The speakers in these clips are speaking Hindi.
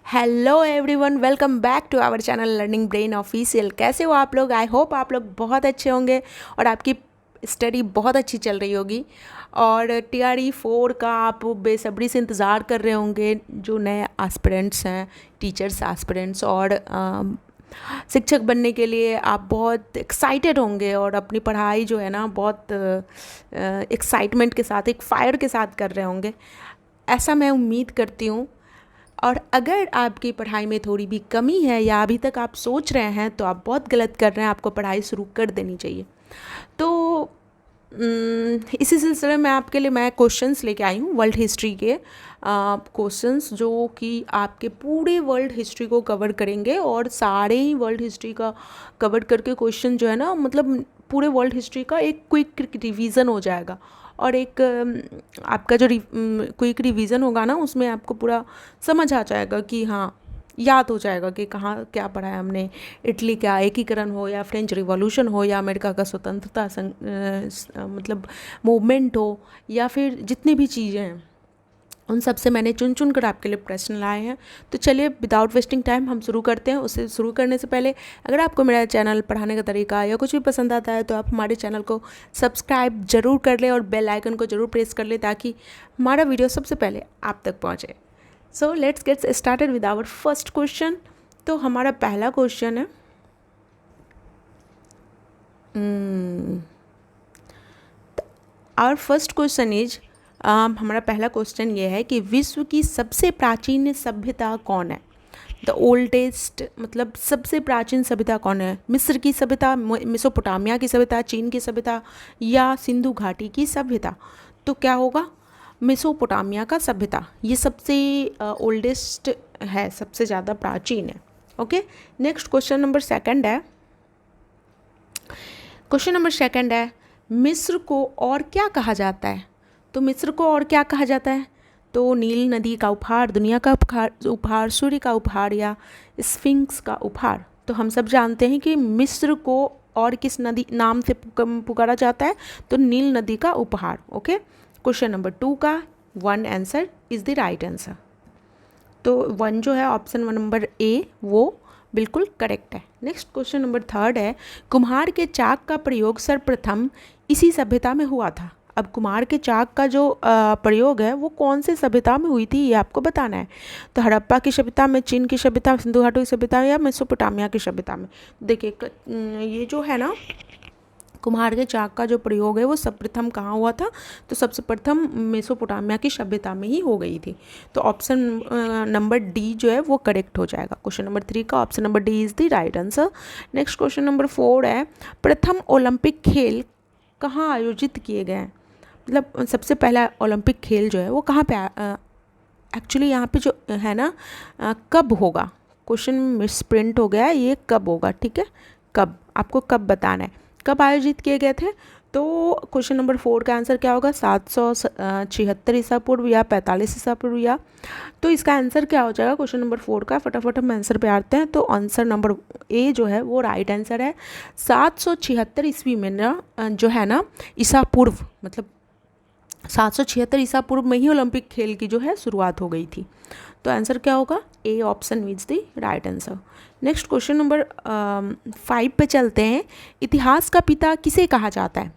Hello everyone, welcome back to our channel learning brain official. कैसे हो आप लोग? आई होप आप लोग बहुत अच्छे होंगे और आपकी स्टडी बहुत अच्छी चल रही होगी। और TRE 4 का आप बेसब्री से इंतज़ार कर रहे होंगे, जो नए एस्पिरेंट्स हैं, टीचर्स एस्पिरेंट्स और शिक्षक बनने के लिए आप बहुत एक्साइटेड होंगे और अपनी पढ़ाई जो है ना बहुत एक्साइटमेंट के साथ, एक फायर के साथ कर रहे होंगे, ऐसा मैं उम्मीद करती हूँ। और अगर आपकी पढ़ाई में थोड़ी भी कमी है या अभी तक आप सोच रहे हैं तो आप बहुत गलत कर रहे हैं, आपको पढ़ाई शुरू कर देनी चाहिए। तो इसी सिलसिले में आपके लिए मैं क्वेश्चंस लेके आई हूँ, वर्ल्ड हिस्ट्री के क्वेश्चंस, जो कि आपके पूरे वर्ल्ड हिस्ट्री को कवर करेंगे और सारे ही वर्ल्ड हिस्ट्री का कवर करके क्वेश्चन जो है ना, मतलब पूरे वर्ल्ड हिस्ट्री का एक क्विक रिवीजन हो जाएगा। और एक आपका जो क्विक रिवीजन होगा ना, उसमें आपको पूरा समझ आ जाएगा कि हाँ, याद हो जाएगा कि कहाँ क्या पढ़ा है हमने। इटली का एकीकरण हो या फ्रेंच रिवॉल्यूशन हो या अमेरिका का स्वतंत्रता मतलब मूवमेंट हो या फिर जितनी भी चीज़ें हैं, उन सब से मैंने चुन चुन कर आपके लिए प्रश्न लाए हैं। तो चलिए विदाउट वेस्टिंग टाइम हम शुरू करते हैं। उससे शुरू करने से पहले अगर आपको मेरा चैनल पढ़ाने का तरीका या कुछ भी पसंद आता है तो आप हमारे चैनल को सब्सक्राइब ज़रूर कर लें और बेल आइकन को ज़रूर प्रेस कर लें, ताकि हमारा वीडियो सबसे पहले आप तक पहुँचे। So let's get started with our first question. तो हमारा पहला क्वेश्चन है, आवर फर्स्ट क्वेश्चन इज, हमारा पहला क्वेश्चन ये है कि विश्व की सबसे प्राचीन सभ्यता कौन है? द ओल्डेस्ट, मतलब सबसे प्राचीन सभ्यता कौन है? मिस्र की सभ्यता, मेसोपोटामिया की सभ्यता, चीन की सभ्यता या सिंधु घाटी की सभ्यता? तो क्या होगा? मेसोपोटामिया का सभ्यता, ये सबसे ओल्डेस्ट है, सबसे ज़्यादा प्राचीन है। Okay, next question number second है। क्वेश्चन नंबर सेकंड है, मिस्र को और क्या कहा जाता है? तो मिस्र को और क्या कहा जाता है? तो नील नदी का उपहार, दुनिया का उपहार, सूर्य का उपहार या स्फिंक्स का उपहार? तो हम सब जानते हैं कि मिस्र को और किस नदी नाम से पुकारा जाता है? तो नील नदी का उपहार। ओके, क्वेश्चन नंबर 2 का 1 answer is the right answer. तो 1 जो है ऑप्शन नंबर ए, वो बिल्कुल करेक्ट है। नेक्स्ट क्वेश्चन नंबर 3 है, कुम्हार के चाक का प्रयोग सर्वप्रथम इसी सभ्यता में हुआ था। अब कुम्हार के चाक का जो प्रयोग है वो कौन से सभ्यता में हुई थी, ये आपको बताना है। तो हड़प्पा की सभ्यता में, चीन की सभ्यता, सिंधु घाटी की सभ्यता या मेसोपोटामिया की सभ्यता में? देखिए, ये जो है ना, कुम्हार के चाक का जो प्रयोग है वो सर्वप्रथम कहाँ हुआ था? तो सबसे प्रथम मेसोपोटामिया की सभ्यता में ही हो गई थी। तो ऑप्शन नंबर डी जो है वो करेक्ट हो जाएगा। क्वेश्चन नंबर 3 का option number D is the right answer. Next question number 4 है, प्रथम ओलंपिक खेल कहाँ आयोजित किए गए हैं? मतलब सबसे पहला ओलंपिक खेल जो है वो कहाँ पे, एक्चुअली यहाँ पे जो है ना, कब होगा? क्वेश्चन मिसप्रिंट हो गया है, ये कब होगा, ठीक है? कब, आपको कब बताना है, कब आयोजित किए गए थे? तो क्वेश्चन नंबर 4 का आंसर क्या होगा? 776 ईसा पूर्व या 45 ईसा पूर्व या? तो इसका आंसर क्या हो जाएगा क्वेश्चन नंबर 4 का? फटाफट हम आंसर पे आते हैं। तो आंसर नंबर ए जो है वो राइट आंसर है। 776 ईस्वी में ना, जो है ना, ईसा पूर्व, मतलब 776 ईसा पूर्व में ही ओलंपिक खेल की जो है शुरुआत हो गई थी। तो आंसर क्या होगा? A option is the right answer. Next question number 5 पे चलते हैं। इतिहास का पिता किसे कहा जाता है?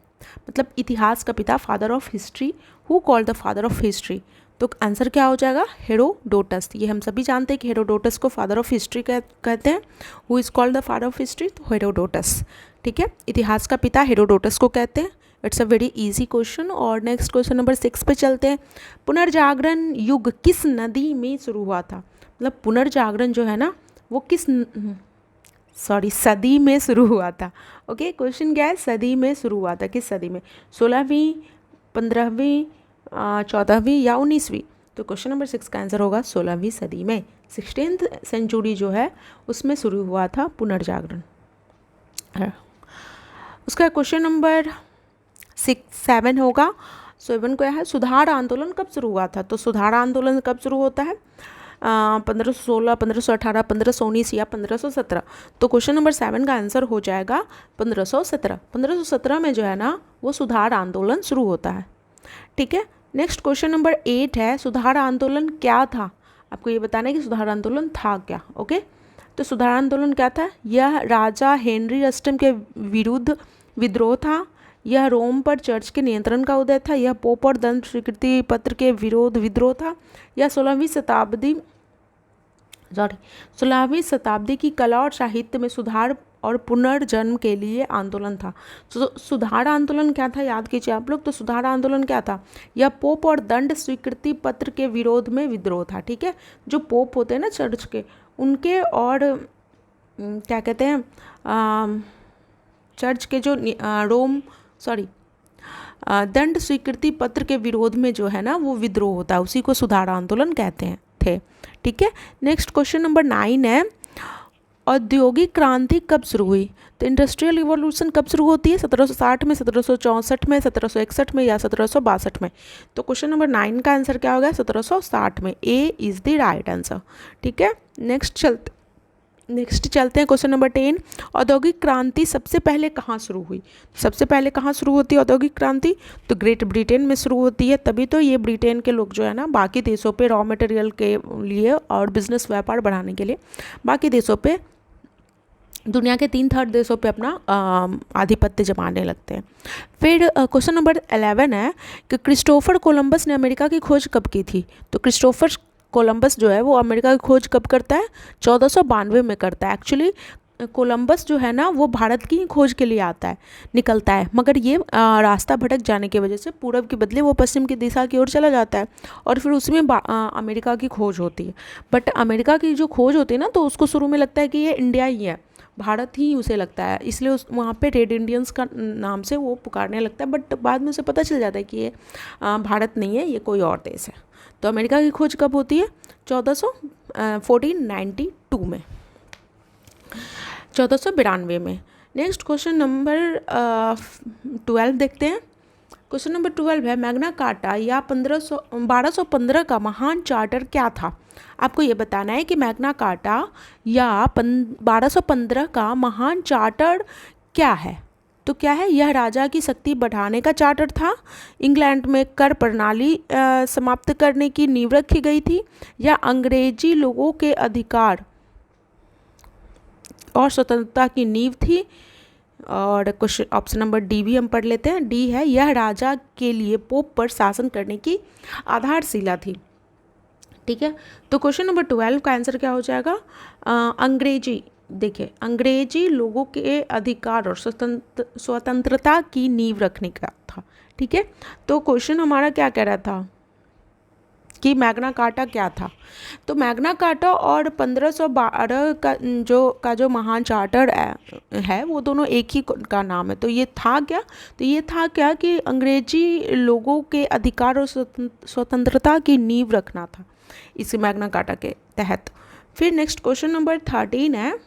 मतलब इतिहास का पिता, father of history, who called the father of history? तो आंसर क्या हो जाएगा? हेरोडोटस। ये हम सभी जानते हैं कि हेरोडोटस को फादर ऑफ हिस्ट्री कहते हैं। Who is called the father of history? तो हेरोडोटस, ठीक है, इतिहास का पिता हेरोडोटस को कहते हैं। It's a very easy question. और नेक्स्ट क्वेश्चन नंबर 6 पे चलते हैं। पुनर्जागरण युग किस नदी में शुरू हुआ था? मतलब पुनर्जागरण जो है ना वो किस सदी में शुरू हुआ था। ओके, क्वेश्चन क्या है? सदी में शुरू हुआ था। किस सदी में? 16वीं, 15वीं, 14वीं या 19वीं? तो क्वेश्चन नंबर 6 का आंसर होगा 16वीं सदी में। 16th सेंचुरी जो है उसमें शुरू हुआ था पुनर्जागरण। उसका क्वेश्चन नंबर 7 होगा। 7 क्या है? सुधार आंदोलन कब शुरू हुआ था? तो सुधार आंदोलन कब शुरू होता है? 1516, 1518, 1519 या 1517? तो क्वेश्चन नंबर 7 का आंसर हो जाएगा 1517। 1517 में जो है ना वो सुधार आंदोलन शुरू होता है, ठीक है। नेक्स्ट क्वेश्चन नंबर 8 है, सुधार आंदोलन क्या था? आपको ये बताना है कि सुधार आंदोलन था क्या। ओके, तो सुधार आंदोलन क्या था? यह राजा हेनरी अष्टम के विरुद्ध विद्रोह था। यह रोम पर चर्च के नियंत्रण का उदय था। यह पोप और दंड स्वीकृति पत्र के विरोध विद्रोह था। यह 16वीं शताब्दी की कला और साहित्य में सुधार और पुनर्जन्म के लिए आंदोलन था। सुधार आंदोलन क्या था, याद कीजिए आप लोग। तो सुधार आंदोलन क्या था? यह पोप और दंड स्वीकृति पत्र के विरोध में विद्रोह था। ठीक है, जो पोप होते हैं ना चर्च के, उनके और क्या कहते हैं चर्च के जो दंड स्वीकृति पत्र के विरोध में जो है ना वो विद्रोह होता है, उसी को सुधार आंदोलन कहते हैं थे। ठीक है, नेक्स्ट क्वेश्चन नंबर 9 है, औद्योगिक क्रांति कब शुरू हुई? तो इंडस्ट्रियल रिवॉल्यूशन कब शुरू होती है? 1760 में, 1764 में, 1761 में या 1762 में? तो क्वेश्चन नंबर 9 का आंसर क्या होगा? 1760 में। ए इज़ द राइट आंसर। ठीक है, नेक्स्ट चलते हैं क्वेश्चन नंबर 10। औद्योगिक क्रांति सबसे पहले कहाँ शुरू हुई? सबसे पहले कहाँ शुरू होती है औद्योगिक क्रांति? तो ग्रेट ब्रिटेन में शुरू होती है। तभी तो ये ब्रिटेन के लोग जो है ना बाकी देशों पे रॉ मटेरियल के लिए और बिजनेस व्यापार बढ़ाने के लिए बाकी देशों पे, दुनिया के 3/3 देशों पे अपना आधिपत्य जमाने लगते हैं। फिर क्वेश्चन नंबर 11 है कि क्रिस्टोफर कोलंबस ने अमेरिका की खोज कब की थी? तो क्रिस्टोफर कोलंबस जो है वो अमेरिका की खोज कब करता है? 1492 में करता है। एक्चुअली कोलंबस जो है ना वो भारत की ही खोज के लिए निकलता है, मगर ये रास्ता भटक जाने की वजह से पूरब के बदले वो पश्चिम की दिशा की ओर चला जाता है और फिर उसमें अमेरिका की खोज होती है। बट अमेरिका की जो खोज होती है ना तो उसको शुरू में लगता है कि ये इंडिया ही है, भारत ही उसे लगता है, इसलिए वहाँ पे रेड इंडियंस का नाम से वो पुकारने लगता है। बट बाद में उसे पता चल जाता है कि ये भारत नहीं है, ये कोई और देश है। तो अमेरिका की खोज कब होती है? 1492 में, 1492 में। नेक्स्ट क्वेश्चन नंबर 12 देखते हैं। क्वेश्चन नंबर 12 है, मैग्ना कार्टा या 1215 का महान चार्टर क्या था? आपको ये बताना है कि मैग्ना कार्टा या 1215 का महान चार्टर क्या है। तो क्या है? यह राजा की शक्ति बढ़ाने का चार्टर था, इंग्लैंड में कर प्रणाली समाप्त करने की नींव रखी गई थी, या अंग्रेजी लोगों के अधिकार और स्वतंत्रता की नींव थी। और क्वेश्चन ऑप्शन नंबर डी भी हम पढ़ लेते हैं। डी है, यह राजा के लिए पोप पर शासन करने की आधारशिला थी। ठीक है, तो क्वेश्चन नंबर 12 का आंसर क्या हो जाएगा? अंग्रेजी लोगों के अधिकार और स्वतंत्रता की नींव रखने का था। ठीक है, तो क्वेश्चन हमारा क्या कह रहा था कि मैग्ना कार्टा क्या था? तो मैग्ना कार्टा और 1512 का जो महान चार्टर है वो दोनों एक ही का नाम है। तो ये था क्या? तो ये था क्या कि अंग्रेजी लोगों के अधिकार और स्वतंत्रता की नींव रखना था इस मैग्ना कार्टा के तहत। फिर नेक्स्ट क्वेश्चन नंबर 13 है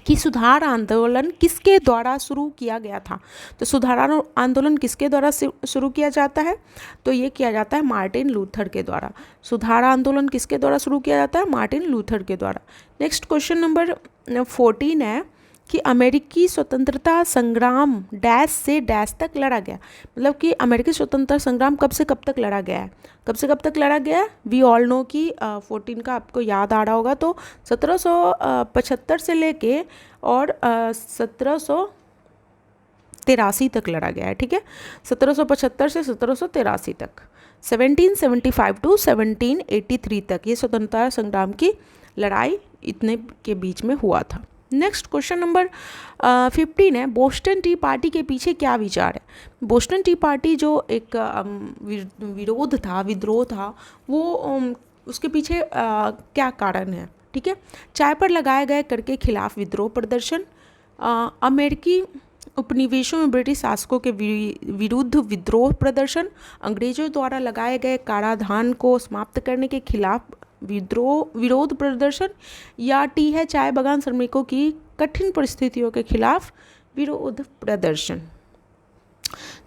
कि सुधार आंदोलन किसके द्वारा शुरू किया गया था? तो सुधार आंदोलन किसके द्वारा शुरू किया जाता है? तो ये किया जाता है मार्टिन लूथर के द्वारा। सुधार आंदोलन किसके द्वारा शुरू किया जाता है? मार्टिन लूथर के द्वारा। नेक्स्ट क्वेश्चन नंबर 14 है कि अमेरिकी स्वतंत्रता संग्राम डैश से डैश तक लड़ा गया। मतलब कि अमेरिकी स्वतंत्रता संग्राम कब से कब तक लड़ा गया है? कब से कब तक लड़ा गया है? वी ऑल नो कि 14 का आपको याद आ रहा होगा। तो 1775 से लेके और 1783 तक लड़ा गया है। ठीक है, 1775 से 1783 तक, 1775 टू 1783 तक ये स्वतंत्रता संग्राम की लड़ाई इतने के बीच में हुआ था। नेक्स्ट क्वेश्चन नंबर 15 है, बोस्टन टी पार्टी के पीछे क्या विचार है? बोस्टन टी पार्टी जो एक विद्रोह था वो उसके पीछे क्या कारण है? ठीक है, चाय पर लगाए गए कर के खिलाफ विद्रोह प्रदर्शन, अमेरिकी उपनिवेशों में ब्रिटिश शासकों के विरुद्ध विद्रोह प्रदर्शन, अंग्रेजों द्वारा लगाए गए कराधान को समाप्त करने के खिलाफ विरोध प्रदर्शन, या टी है चाय बागान श्रमिकों की कठिन परिस्थितियों के खिलाफ विरोध प्रदर्शन।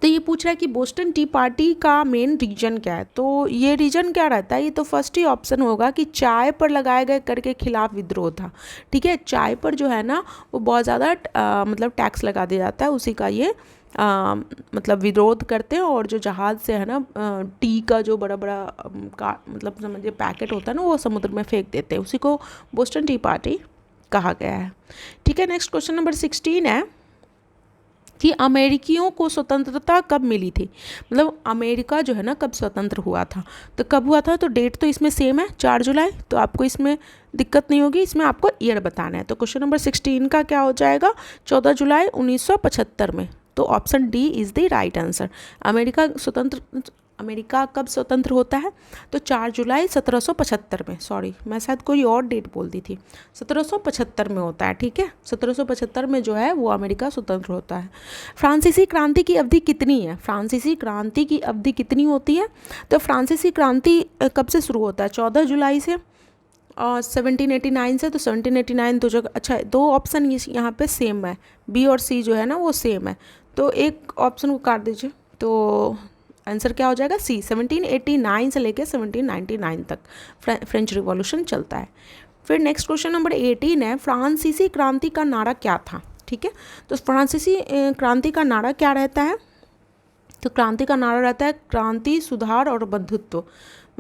तो ये पूछ रहा है कि बोस्टन टी पार्टी का मेन रीजन क्या है? तो ये रीजन क्या रहता है? ये तो फर्स्ट ही ऑप्शन होगा कि चाय पर लगाए गए कर के खिलाफ विद्रोह था। ठीक है, चाय पर जो है ना वो बहुत ज़्यादा मतलब टैक्स लगा दिया जाता है, उसी का ये मतलब विरोध करते हैं और जो जहाज़ से है ना टी का जो बड़ा बड़ा का मतलब समझिए पैकेट होता है ना, वो समुद्र में फेंक देते हैं, उसी को बोस्टन टी पार्टी कहा गया है। ठीक है, नेक्स्ट क्वेश्चन नंबर 16 है कि अमेरिकियों को स्वतंत्रता कब मिली थी। मतलब अमेरिका जो है ना कब स्वतंत्र हुआ था, तो कब हुआ था, तो डेट तो इसमें सेम है 4 जुलाई, तो आपको इसमें दिक्कत नहीं होगी, इसमें आपको ईयर बताना है। तो क्वेश्चन नंबर 16 का क्या हो जाएगा, 14 जुलाई 1975 में। तो option D is the right answer. America कब स्वतंत्र होता है, तो 4 जुलाई 1775 में, सॉरी मैं शायद कोई और डेट बोल दी थी, 1775 में होता है। ठीक है, 1775 में जो है वो अमेरिका स्वतंत्र होता है। फ्रांसीसी क्रांति की अवधि कितनी है, फ्रांसीसी क्रांति की अवधि कितनी होती है, तो फ्रांसीसी क्रांति कब से शुरू होता है, 14 जुलाई से, और 1789 से, तो 1789 दो जगह, अच्छा 2 ऑप्शन यहाँ पे सेम है, बी और सी जो है ना वो सेम है, तो एक ऑप्शन को काट दीजिए, तो आंसर क्या हो जाएगा सी, 1789 से लेकर 1799 तक फ्रेंच रिवॉल्यूशन चलता है। फिर नेक्स्ट क्वेश्चन नंबर 18 है, फ्रांसीसी क्रांति का नारा क्या था। ठीक है, तो फ्रांसीसी क्रांति का नारा क्या रहता है, तो क्रांति का नारा रहता है क्रांति, सुधार और बंधुत्व,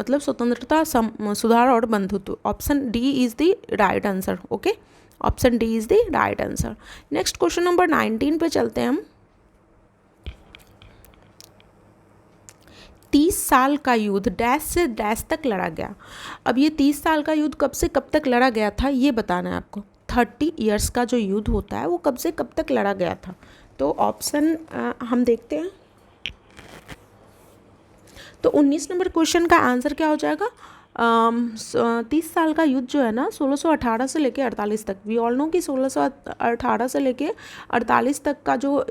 मतलब स्वतंत्रता, सुधार और बंधुत्व। Option D is the right answer. Okay, option D is the right answer. Next question number 19 पे चलते हैं हम। 30 साल का युद्ध डैश से डैश तक लड़ा गया। अब ये 30 साल का युद्ध कब से कब तक लड़ा गया था ये बताना है आपको। 30 ईयर्स का जो युद्ध होता है वो कब से कब तक लड़ा गया था, तो ऑप्शन हम देखते हैं। तो 19 नंबर क्वेश्चन का आंसर क्या हो जाएगा, 30 साल का युद्ध जो है ना 1618 से लेके 48 तक, वी ऑल नो कि 1618 से लेके 48 तक का जो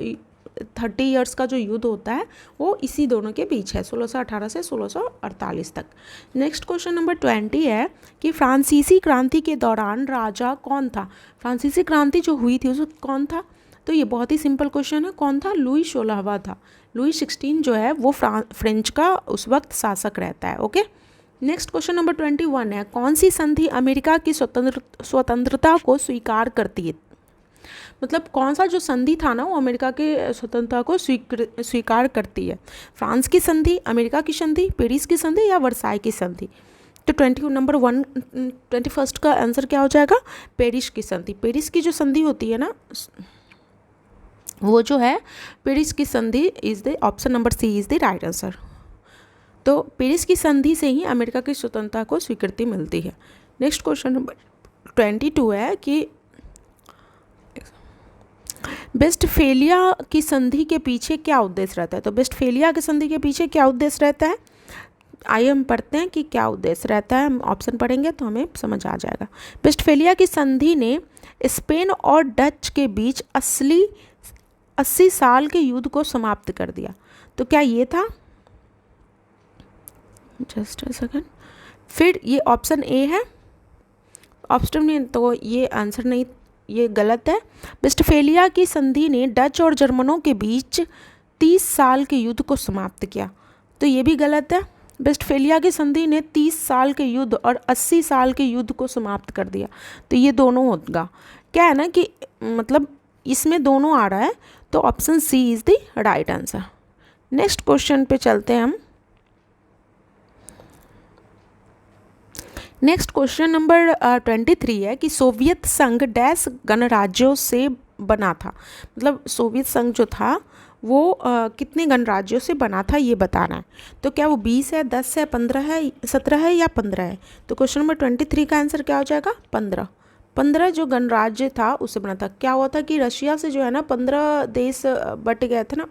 30 ईयर्स का जो युद्ध होता है वो इसी दोनों के बीच है, 1618 से 1648 तक। नेक्स्ट क्वेश्चन नंबर 20 है कि फ्रांसीसी क्रांति के दौरान राजा कौन था। फ्रांसीसी क्रांति जो हुई थी उसमें कौन था, तो ये बहुत ही सिंपल क्वेश्चन है, कौन था, लुई 16वां था। लुई 16 जो है वो फ्रेंच का उस वक्त शासक रहता है। ओके, नेक्स्ट क्वेश्चन नंबर 21 है, कौन सी संधि अमेरिका की स्वतंत्रता को स्वीकार करती है। मतलब कौन सा जो संधि था ना वो अमेरिका के स्वतंत्रता को स्वीकार करती है। फ्रांस की संधि, अमेरिका की संधि, पेरिस की संधि या वर्साई की संधि। तो 21 का आंसर क्या हो जाएगा, पेरिस की संधि। पेरिस की जो संधि होती है ना वो जो है पेरिस की संधि is the option number C is the right answer. तो पेरिस की संधि से ही अमेरिका की स्वतंत्रता को स्वीकृति मिलती है। नेक्स्ट क्वेश्चन नंबर 22 है कि वेस्टफेलिया की संधि के पीछे क्या उद्देश्य रहता है। तो वेस्टफेलिया की संधि के पीछे क्या उद्देश्य रहता है, आइए हम पढ़ते हैं कि क्या उद्देश्य रहता है। हम ऑप्शन पढ़ेंगे तो हमें समझ आ जाएगा। वेस्टफेलिया की संधि ने स्पेन और डच के बीच 80 साल के युद्ध को समाप्त कर दिया। तो क्या ये था, जस्ट अ सेकंड, फिर ये ऑप्शन ए है, ऑप्शन में तो ये आंसर नहीं, ये गलत है। वेस्टफेलिया की संधि ने डच और जर्मनों के बीच 30 साल के युद्ध को समाप्त किया, तो ये भी गलत है। वेस्टफेलिया की संधि ने 30 साल के युद्ध और 80 साल के युद्ध को समाप्त कर दिया, तो ये दोनों होगा। क्या है ना कि मतलब इसमें दोनों आ रहा है, तो option C is the right answer. Next question पे चलते हैं हम। नेक्स्ट क्वेश्चन नंबर 23 है कि सोवियत संघ डैश गणराज्यों से बना था। मतलब सोवियत संघ जो था वो कितने गणराज्यों से बना था ये बताना है। तो क्या वो 20 है, 10 है, 15 है, 17 है या 15 है। तो क्वेश्चन नंबर 23 का आंसर क्या हो जाएगा, 15 जो गणराज्य था उससे बना था। क्या हुआ था कि रशिया से जो है ना 15 देश बट गए थे ना,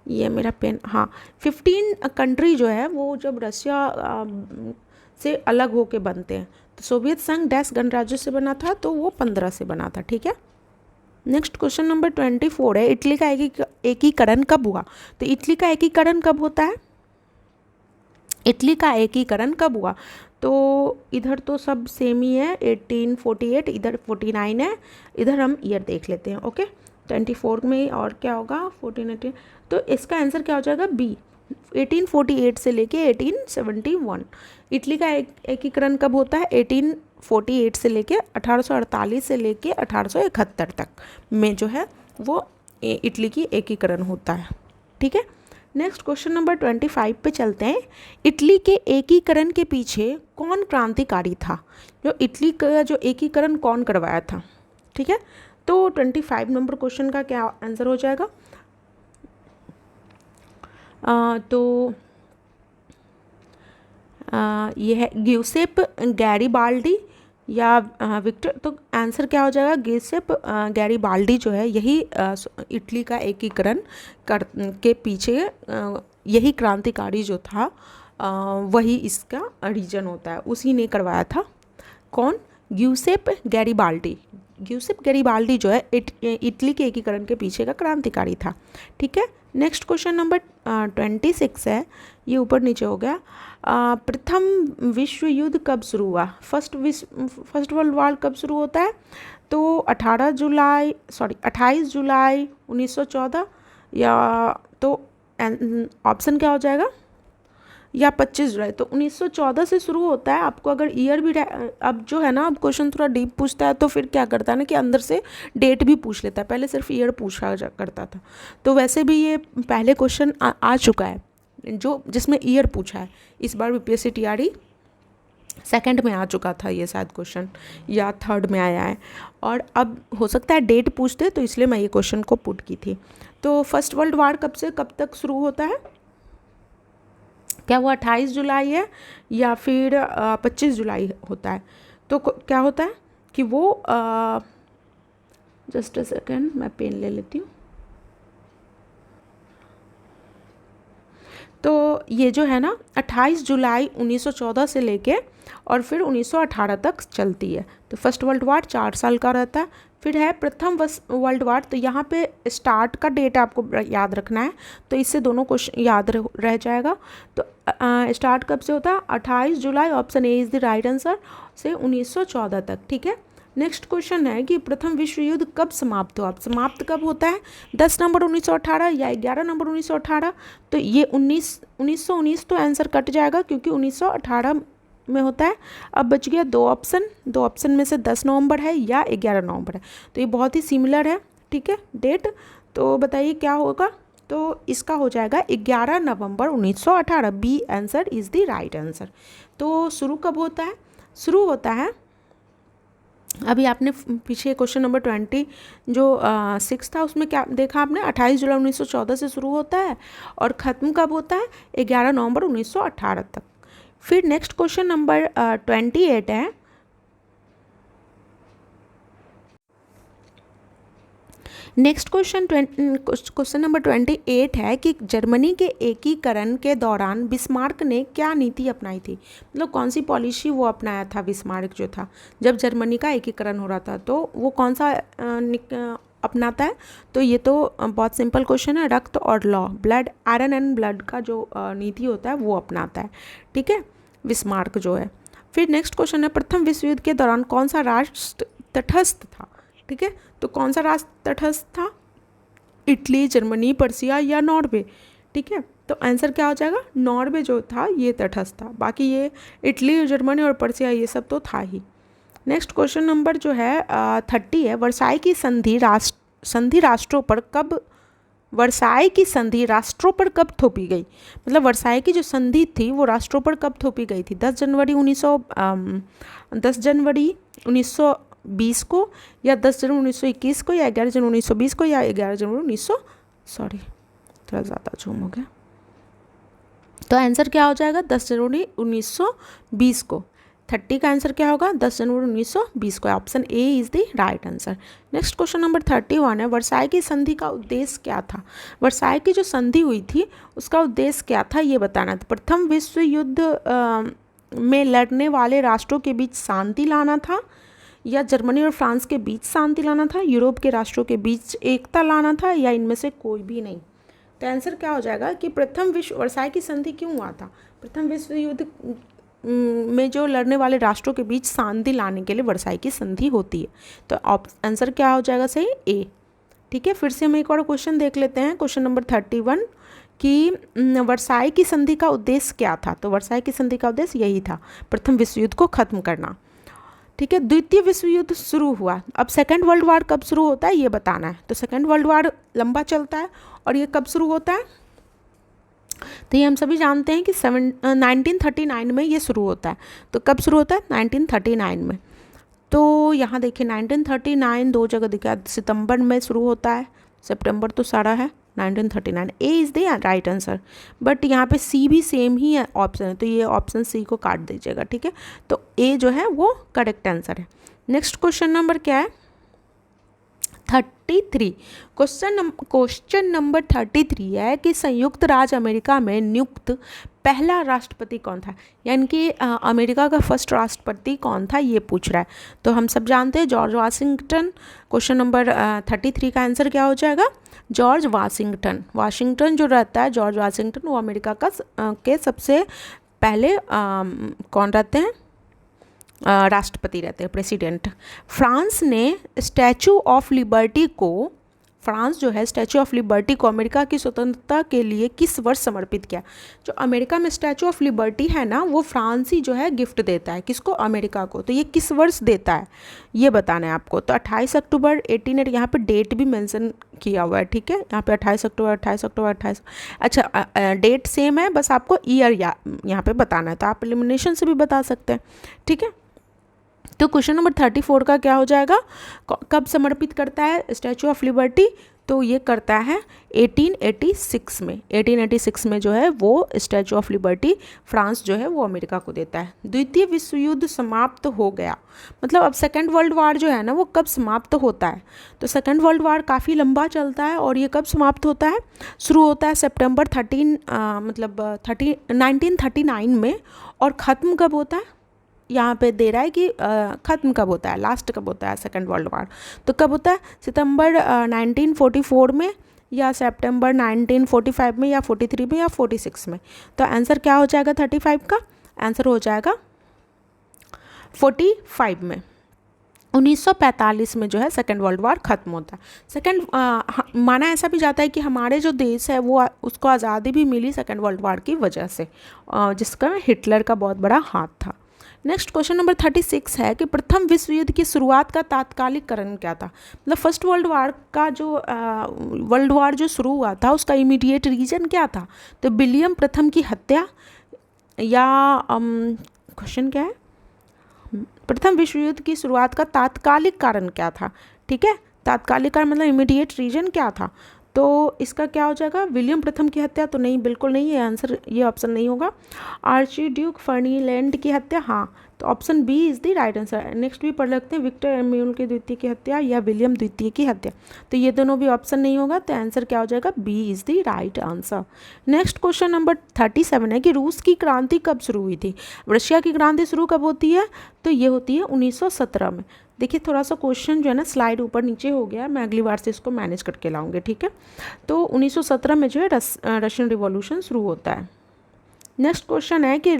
ये मेरा पेन, हाँ 15 कंट्री जो है वो जब रशिया से अलग होके बनते हैं, तो सोवियत संघ डैश गणराज्य से बना था, तो वो 15 से बना था। ठीक है, नेक्स्ट क्वेश्चन नंबर 24 है, इटली का एकीकरण कब हुआ। तो इटली का एकीकरण कब होता है, इटली का एकीकरण कब हुआ। तो इधर तो सब सेम ही है, 1848, इधर 49 है, इधर हम ईयर देख लेते हैं। ओके, 24 में और क्या होगा, 1418, तो इसका आंसर क्या हो जाएगा बी, 1848 से लेके 1871। इटली का एकीकरण कब होता है, 1848 से लेके 1848 से लेके 1871 तक में जो है वो इटली की एकीकरण होता है। ठीक है, नेक्स्ट क्वेश्चन नंबर 25 पे चलते हैं। इटली के एकीकरण के पीछे कौन क्रांतिकारी था? जो इटली का जो एकीकरण कौन करवाया था? ठीक है, तो 25 नंबर क्वेश्चन का क्या आंसर हो जाएगा? तो ये है ग्यूसेप गैरीबाल्डी या विक्टर। तो आंसर क्या हो जाएगा? ग्यूसेप गैरीबाल्डी जो है यही इटली का एकीकरण के पीछे यही क्रांतिकारी जो था वही इसका रीजन होता है, उसी ने करवाया था। कौन? Giuseppe Garibaldi. ग्यूसेप गैरीबाल्डी जो है इटली के एकीकरण के पीछे का क्रांतिकारी था। ठीक है, नेक्स्ट क्वेश्चन नंबर 26 है, ये ऊपर नीचे हो गया। प्रथम विश्व युद्ध कब शुरू हुआ? फर्स्ट वर्ल्ड वॉर कब शुरू होता है? तो 28 जुलाई 1914 या तो ऑप्शन क्या हो जाएगा? या 25 जुलाई। तो 1914 से शुरू होता है। आपको अगर ईयर भी अब जो है ना, अब क्वेश्चन थोड़ा डीप पूछता है तो फिर क्या करता है ना कि अंदर से डेट भी पूछ लेता है, पहले सिर्फ ईयर पूछा करता था। तो वैसे भी ये पहले क्वेश्चन आ चुका है जो जिसमें ईयर पूछा है। इस बार बीपीएससी टीआरई सेकंड में आ चुका था ये शायद क्वेश्चन, या थर्ड में आया है, और अब हो सकता है डेट पूछते, तो इसलिए मैं ये क्वेश्चन को पुट की थी। तो फर्स्ट वर्ल्ड वॉर कब से कब तक शुरू होता है? क्या वो 28 जुलाई है या फिर 25 जुलाई होता है? तो क्या होता है कि वो जस्ट अ सेकेंड, मैं पेन ले लेती हूँ। तो ये जो है ना 28 जुलाई 1914 से लेके और फिर 1918 तक चलती है। तो फर्स्ट वर्ल्ड वॉर 4 साल का रहता है। फिर है प्रथम वर्ल्ड वॉर। तो यहाँ पे स्टार्ट का डेट आपको याद रखना है, तो इससे दोनों क्वेश्चन याद रह जाएगा। तो स्टार्ट कब से होता है? 28 जुलाई, option A is the right answer, से 1914 तक। ठीक है, नेक्स्ट क्वेश्चन है कि प्रथम विश्व युद्ध कब समाप्त हुआ? समाप्त कब होता है? 10 नंबर 1918 या 11 नंबर 1918? तो ये 1919 तो आंसर कट जाएगा क्योंकि 1918 में होता है। अब बच गया दो ऑप्शन में से 10 नवंबर है या 11 नवंबर है। तो ये बहुत ही सिमिलर है। ठीक है, डेट तो बताइए क्या होगा? तो इसका हो जाएगा 11 नवंबर 1918। B answer is the right answer. तो शुरू कब होता है? शुरू होता है, अभी आपने पीछे क्वेश्चन नंबर 20 जो 6 था उसमें क्या देखा आपने? 28 जुलाई 1914 से शुरू होता है और ख़त्म कब होता है? 11 नवंबर 1918 तक। फिर नेक्स्ट क्वेश्चन नंबर 28 है। नेक्स्ट क्वेश्चन नंबर 28 है कि जर्मनी के एकीकरण के दौरान बिस्मार्क ने क्या नीति अपनाई थी? मतलब कौन सी पॉलिसी वो अपनाया था बिस्मार्क जो था जब जर्मनी का एकीकरण हो रहा था, तो वो कौन सा अपनाता है? तो ये तो बहुत सिंपल क्वेश्चन है। रक्त और law, blood, iron and blood का जो नीति होता है वो अपनाता है। ठीक है, बिस्मार्क जो है। फिर नेक्स्ट क्वेश्चन है प्रथम विश्व युद्ध के दौरान कौन सा राष्ट्र तटस्थ था? ठीक है, तो कौन सा राष्ट्र तटस्थ था? इटली, जर्मनी, पर्सिया या नॉर्वे? ठीक है, तो आंसर क्या हो जाएगा? नॉर्वे जो था ये तटस्थ था, बाकी ये इटली, जर्मनी और पर्सिया ये सब तो था ही। नेक्स्ट क्वेश्चन नंबर जो है 30 है। वर्साई की संधि राष्ट्रों पर कब वर्साई की संधि राष्ट्रों पर कब थोपी गई? मतलब वर्साई की जो संधि थी वो राष्ट्रों पर कब थोपी गई थी? 10 जनवरी 1920 को, या 10 जनवरी 1921 को, या 11 जनवरी 1920 को, या 11 जनवरी थोड़ा ज़्यादा झूम हो गया। तो आंसर क्या हो जाएगा? 10 जनवरी 1920 को। 30 का आंसर क्या होगा? 10 जनवरी 1920 को। Option A is the right answer. Next question number 31 है। वर्साई की संधि का उद्देश्य क्या था? वर्साई की जो संधि हुई थी उसका उद्देश्य क्या था ये बताना था। प्रथम विश्व युद्ध में लड़ने वाले राष्ट्रों के बीच शांति लाना था, या जर्मनी और फ्रांस के बीच शांति लाना था, यूरोप के राष्ट्रों के बीच एकता लाना था, या इनमें से कोई भी नहीं? तो आंसर क्या हो जाएगा कि वर्साई की संधि क्यों हुआ था? प्रथम विश्व युद्ध में जो लड़ने वाले राष्ट्रों के बीच शांति लाने के लिए वर्साई की संधि होती है। तो आंसर क्या हो जाएगा? सही, ए। ठीक है, फिर से हम एक और क्वेश्चन देख लेते हैं। क्वेश्चन नंबर 31 कि वर्साई की संधि का उद्देश्य क्या था? तो वर्साई की संधि का उद्देश्य यही था, प्रथम विश्व युद्ध को खत्म करना। ठीक है। द्वितीय विश्व युद्ध शुरू हुआ, अब सेकेंड वर्ल्ड वार कब शुरू होता है ये बताना है। तो सेकेंड वर्ल्ड वार लंबा चलता है और ये कब शुरू होता है, तो ये हम सभी जानते हैं कि 1939 में ये शुरू होता है। तो कब शुरू होता है, 1939 में। तो यहाँ देखिए 1939 दो जगह दिखा, सितंबर में शुरू होता है, सितंबर तो सारा है 1939, ए is the right answer. But यहाँ पे सी भी सेम ही है ऑप्शन है, तो ये ऑप्शन सी को काट दीजिएगा, ठीक है। तो ए जो है वो करेक्ट आंसर है। नेक्स्ट क्वेश्चन नंबर क्या है, 33। क्वेश्चन नंबर 33 है कि संयुक्त राज्य अमेरिका में नियुक्त पहला राष्ट्रपति कौन था, यानी कि अमेरिका का फर्स्ट राष्ट्रपति कौन था ये पूछ रहा है। तो हम सब जानते हैं जॉर्ज वाशिंगटन। क्वेश्चन नंबर 33 का आंसर क्या हो जाएगा, जॉर्ज वाशिंगटन। वाशिंगटन जो रहता है, जॉर्ज वाशिंगटन, वो अमेरिका का के सबसे पहले कौन रहते हैं, राष्ट्रपति रहते हैं, प्रेसिडेंट। फ्रांस ने स्टैचू ऑफ लिबर्टी को, फ्रांस जो है स्टैचू ऑफ लिबर्टी को अमेरिका की स्वतंत्रता के लिए किस वर्ष समर्पित किया। जो अमेरिका में स्टैचू ऑफ लिबर्टी है ना, वो फ्रांस ही जो है गिफ्ट देता है, किसको, अमेरिका को। तो ये किस वर्ष देता है ये बताना है आपको। तो 28 अक्टूबर 18, यहाँ पे डेट भी मेंशन किया हुआ है, ठीक है। यहाँ पे 28 अक्टूबर 28 अक्टूबर 28, अच्छा डेट सेम है, बस आपको ईयर यहाँ पे बताना है। तो आप एलिमिनेशन से भी बता सकते हैं, ठीक है। तो क्वेश्चन नंबर 34 का क्या हो जाएगा, कब समर्पित करता है स्टैचू ऑफ लिबर्टी, तो ये करता है 1886 में। 1886 में जो है वो स्टैचू ऑफ लिबर्टी फ्रांस जो है वो अमेरिका को देता है। द्वितीय विश्व युद्ध समाप्त हो गया, मतलब अब सेकेंड वर्ल्ड वार जो है ना वो कब समाप्त होता है। तो सेकेंड वर्ल्ड वार काफ़ी लंबा चलता है और ये कब समाप्त होता है, शुरू होता है सितंबर 1939 में, और ख़त्म कब होता है, यहाँ पे दे रहा है कि ख़त्म कब होता है, लास्ट कब होता है सेकेंड वर्ल्ड वार, तो कब होता है, सितंबर 1944 में, या सितंबर 1945 में, या 43 में, या 46 में। तो आंसर क्या हो जाएगा 35 का, आंसर हो जाएगा 45 में। 1945 में जो है सेकेंड वर्ल्ड वार ख़त्म होता है। माना ऐसा भी जाता है कि हमारे जो देश है वो उसको आज़ादी भी मिली सेकेंड वर्ल्ड वार की वजह से, जिसका हिटलर का बहुत बड़ा हाथ था। नेक्स्ट क्वेश्चन नंबर 36 है कि प्रथम विश्व युद्ध की शुरुआत का तात्कालिक कारण क्या था। मतलब फर्स्ट वर्ल्ड वार का जो वर्ल्ड वार जो शुरू हुआ था उसका इमीडिएट रीजन क्या था। तो विलियम प्रथम की हत्या, या क्वेश्चन क्या है, प्रथम विश्व युद्ध की शुरुआत का तात्कालिक कारण क्या था। ठीक है, तात्कालिक कारण मतलब इमीडिएट रीजन क्या था। तो इसका क्या हो जाएगा, विलियम प्रथम की हत्या तो नहीं, बिल्कुल नहीं, ये आंसर, ये ऑप्शन नहीं होगा। आर्चड्यूक फर्डिनैंड की हत्या, हाँ, तो option B is the right answer. Next भी पढ़ लेते हैं, विक्टर एम्यूल के द्वितीय की हत्या या विलियम द्वितीय की हत्या, तो ये दोनों भी ऑप्शन नहीं होगा, तो आंसर क्या हो जाएगा, B is the right answer. Next question number 37 है कि रूस की क्रांति कब शुरू हुई थी। रशिया की क्रांति शुरू कब होती है, तो ये होती है 1917 में। देखिए थोड़ा सा क्वेश्चन जो है ना स्लाइड ऊपर नीचे हो गया, मैं अगली बार से इसको मैनेज करके लाऊंगी, ठीक है। तो 1917 में जो है रशियन रिवॉल्यूशन शुरू होता है। नेक्स्ट क्वेश्चन है कि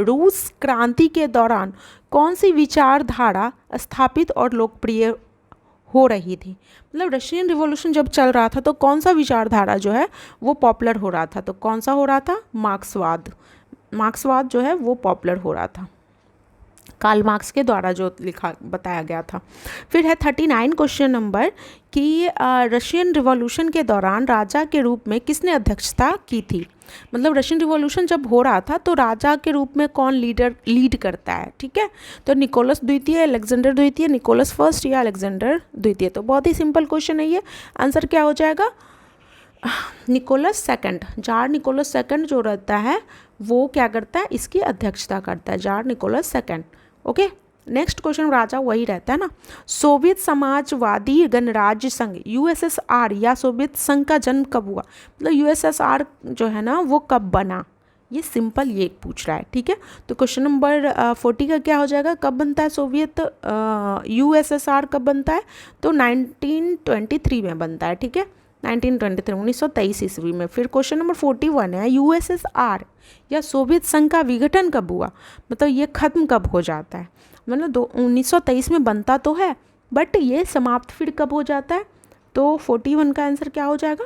रूस क्रांति के दौरान कौन सी विचारधारा स्थापित और लोकप्रिय हो रही थी। मतलब रशियन रिवॉल्यूशन जब चल रहा था तो कौन सा विचारधारा जो है वो पॉपुलर हो रहा था, तो कौन सा हो रहा था, मार्क्सवाद। मार्क्सवाद जो है वो पॉपुलर हो रहा था, कार्ल मार्क्स के द्वारा जो लिखा बताया गया था। फिर है 39 क्वेश्चन नंबर कि रशियन रिवॉल्यूशन के दौरान राजा के रूप में किसने अध्यक्षता की थी। मतलब रशियन रिवॉल्यूशन जब हो रहा था तो राजा के रूप में कौन लीड करता है, ठीक है। तो निकोलस द्वितीय, अलेक्जेंडर द्वितीय, निकोलस फर्स्ट या अलेक्जेंडर द्वितीय। तो बहुत ही सिंपल क्वेश्चन है ये, आंसर क्या हो जाएगा, Nicholas second. Tsar Nicholas second जो रहता है वो क्या करता है, इसकी अध्यक्षता करता है, tsar Nicholas second. Okay, next question राजा वही रहता है ना। सोवियत समाजवादी गणराज्य संघ यूएसएसआर या सोवियत संघ का जन्म कब हुआ। मतलब यूएसएसआर जो है ना वो कब बना, ये सिंपल ये पूछ रहा है, ठीक है। तो क्वेश्चन नंबर 40 का क्या हो जाएगा, कब बनता है सोवियत यूएसएसआर कब बनता है, तो 1923 में बनता है, ठीक है, 1923 1923 ईस्वी में। फिर क्वेश्चन नंबर 41 है यूएसएसआर या सोवियत संघ का विघटन कब हुआ। मतलब ये खत्म कब हो जाता है, मतलब 1923 में बनता तो है बट ये समाप्त फिर कब हो जाता है। तो 41 का आंसर क्या हो जाएगा,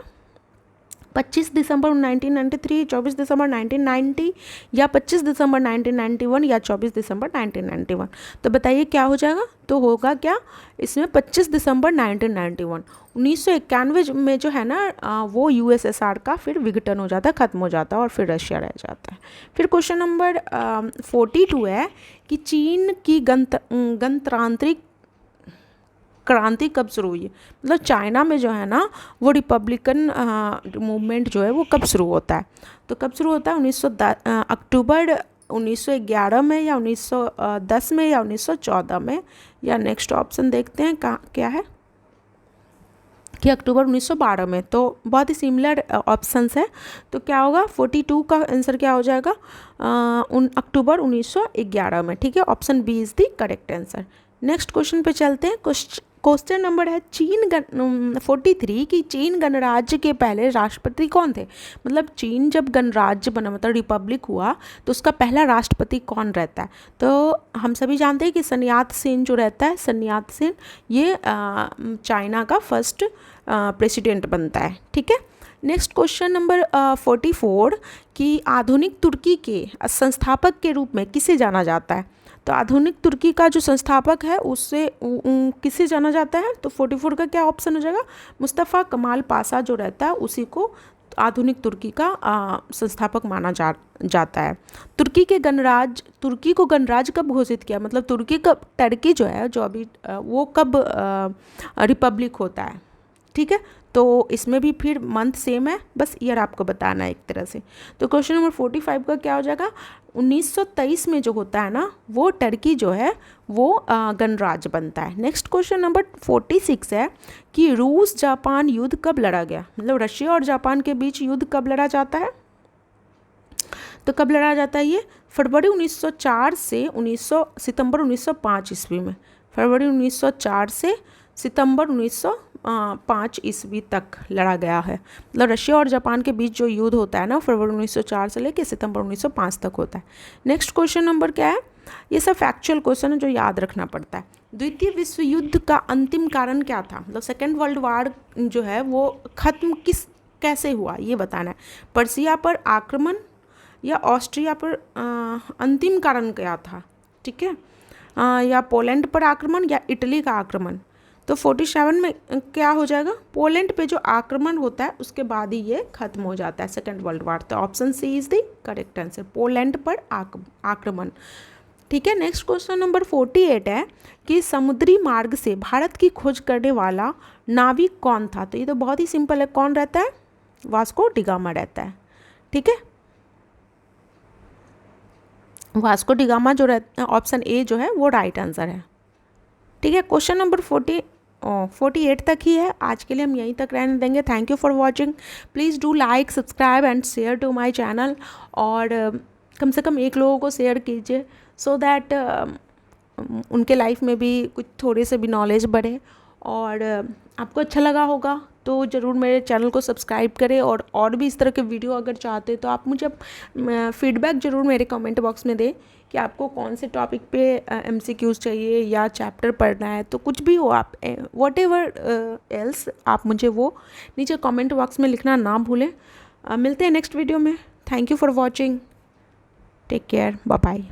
25 दिसंबर 1993, 24 दिसंबर 1990 या 25 दिसंबर 1991 या 24 दिसंबर 1991। तो बताइए क्या हो जाएगा, तो होगा क्या इसमें 25 दिसंबर 1991। 1991 में जो है ना वो यूएसएसआर का फिर विघटन हो जाता है, ख़त्म हो जाता है और फिर रशिया रह जाता है। फिर क्वेश्चन नंबर 42 है कि चीन की गणतांत्रिक क्रांति कब शुरू हुई है, मतलब चाइना में जो है ना वो रिपब्लिकन मूवमेंट जो है वो कब शुरू होता है। तो कब शुरू होता है, अक्टूबर 1911 में या 1910 में या 1914 में, या नेक्स्ट ऑप्शन देखते हैं क्या है कि अक्टूबर 1912 में। तो बहुत ही सिमिलर ऑप्शंस है, तो क्या होगा 42 का आंसर क्या हो जाएगा, अक्टूबर 1911 में। ठीक है, option B is the correct answer. Next question पे चलते हैं। क्वेश्चन नंबर है 43 कि चीन गणराज्य के पहले राष्ट्रपति कौन थे, मतलब चीन जब गणराज्य बना मतलब रिपब्लिक हुआ तो उसका पहला राष्ट्रपति कौन रहता है। तो हम सभी जानते हैं कि sun Yat-sen जो रहता है, sun Yat-sen ये चाइना का फर्स्ट प्रेसिडेंट बनता है। ठीक है, नेक्स्ट क्वेश्चन नंबर 44 कि आधुनिक तुर्की के संस्थापक के रूप में किसे जाना जाता है। तो आधुनिक तुर्की का जो संस्थापक है उससे किसे जाना जाता है, तो 44 का क्या ऑप्शन हो जाएगा, मुस्तफ़ा कमाल पाशा जो रहता है उसी को आधुनिक तुर्की का संस्थापक माना जाता है। तुर्की को गणराज्य कब घोषित किया, मतलब टर्की जो है जो अभी वो कब रिपब्लिक होता है। ठीक है, तो इसमें भी फिर मंथ सेम है, बस ईयर आपको बताना है एक तरह से। तो क्वेश्चन नंबर 45 का क्या हो जाएगा, 1923 में जो होता है ना वो टर्की जो है वो गणराज्य बनता है। नेक्स्ट क्वेश्चन नंबर 46 है कि रूस जापान युद्ध कब लड़ा गया, मतलब रशिया और जापान के बीच युद्ध कब लड़ा जाता है। तो कब लड़ा जाता है ये, फरवरी 1904 से सितंबर 1905 ईस्वी में। फरवरी 1904 से सितंबर 1905 ईस्वी तक लड़ा गया है, मतलब रशिया और जापान के बीच जो युद्ध होता है ना फरवरी 1904 से लेकर सितंबर 1905 तक होता है। नेक्स्ट क्वेश्चन नंबर क्या है, ये सब फैक्चुअल क्वेश्चन है जो याद रखना पड़ता है। द्वितीय विश्व युद्ध का अंतिम कारण क्या था, मतलब सेकेंड वर्ल्ड वार जो है वो खत्म कैसे हुआ ये बताना है। पर्सिया पर आक्रमण या ऑस्ट्रिया पर अंतिम कारण क्या था। ठीक है, या पोलैंड पर आक्रमण या इटली का आक्रमण। तो 47 में क्या हो जाएगा, पोलैंड पे जो आक्रमण होता है उसके बाद ही ये खत्म हो जाता है सेकेंड वर्ल्ड वार। तो option C is the correct answer, Poland पर आक्रमण। ठीक है, नेक्स्ट क्वेश्चन नंबर 48 है कि समुद्री मार्ग से भारत की खोज करने वाला नाविक कौन था। तो ये तो बहुत ही सिंपल है, कौन रहता है, वास्को डिगामा रहता है। ठीक है, वास्को डिगामा जो रहता है, ऑप्शन ए जो है वो राइट आंसर है। ठीक है, क्वेश्चन नंबर 48 तक ही है, आज के लिए हम यहीं तक रहने देंगे। Thank you for watching, please do like subscribe and share to my channel, और कम से कम एक लोगों को शेयर कीजिए सो दैट उनके लाइफ में भी कुछ थोड़े से भी नॉलेज बढ़े। और आपको अच्छा लगा होगा तो ज़रूर मेरे चैनल को सब्सक्राइब करें, और भी इस तरह के वीडियो अगर चाहते तो आप मुझे फीडबैक ज़रूर मेरे कमेंट बॉक्स में दें कि आपको कौन से टॉपिक पे MCQs चाहिए या चैप्टर पढ़ना है। तो कुछ भी हो, आप वॉट एवर एल्स आप मुझे वो नीचे कमेंट बॉक्स में लिखना ना भूलें। मिलते हैं नेक्स्ट वीडियो में। Thank you for watching, take care, bye bye.